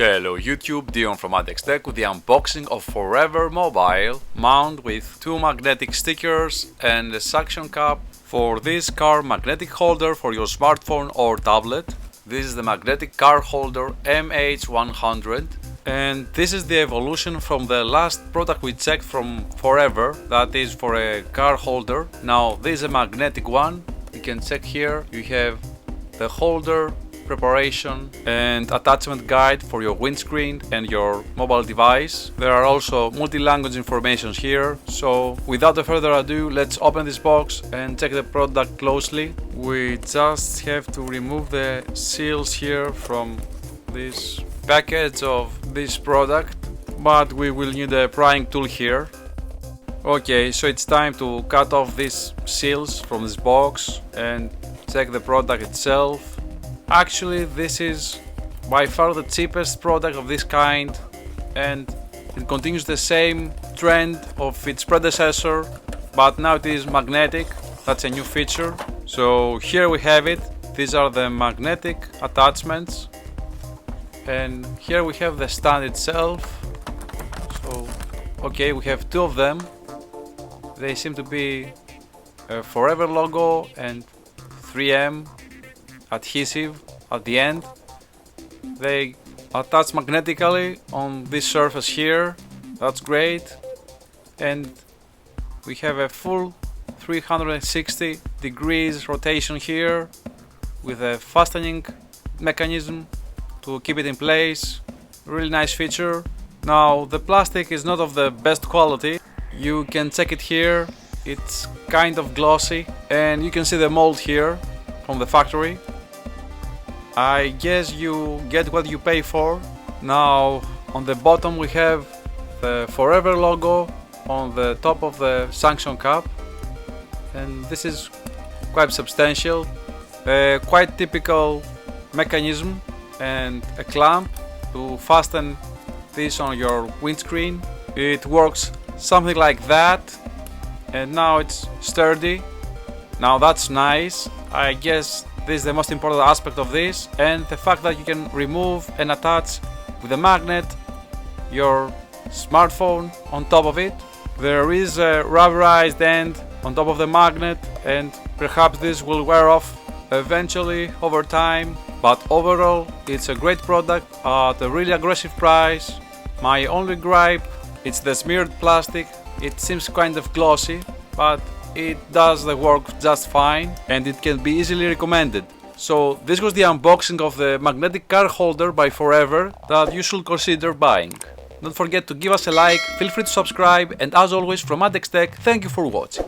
Hello YouTube, Dion from M.A.D with the unboxing of Forever Mobile mount with two magnetic stickers and a suction cup for this car magnetic holder for your smartphone or tablet. This is the magnetic car holder MH-100 and this is the evolution from the last product we checked from Forever, that is for a car holder. Now this is a magnetic one. You can check here, you have the holder preparation and attachment guide for your windscreen and your mobile device. There are also multi-language information here. So without further ado, let's open this box and check the product closely. We just have to remove the seals here from this package of this product, but we will need a prying tool here. Okay, so it's time to cut off these seals from this box and check the product itself. Actually, this is by far the cheapest product of this kind and it continues the same trend of its predecessor, but now it is magnetic. That's a new feature. So here we have it. These are the magnetic attachments and here we have the stand itself. So okay, we have two of them. They seem to be a Forever logo and 3M adhesive at the end. They attach magnetically on this surface here. That's great. And we have a full 360 degrees rotation here with a fastening mechanism to keep it in place. Really nice feature. Now the plastic is not of the best quality. You can check it here. It's kind of glossy and you can see the mold here from the factory. I guess you get what you pay for. Now on the bottom we have the Forever logo on the top of the suction cup and this is quite substantial. A quite typical mechanism and a clamp to fasten this on your windscreen. It works something like that and now it's sturdy. Now that's nice. I guess this is the most important aspect of this, and the fact that you can remove and attach with a magnet your smartphone on top of it. There is a rubberized end on top of the magnet and perhaps this will wear off eventually over time, but overall it's a great product at a really aggressive price. My only gripe, it's the smeared plastic. It seems kind of glossy, but it does the work just fine and it can be easily recommended. So this was the unboxing of the magnetic car holder by Forever that you should consider buying. Don't forget to give us a like, feel free to subscribe, and as always from M.A.D, thank you for watching.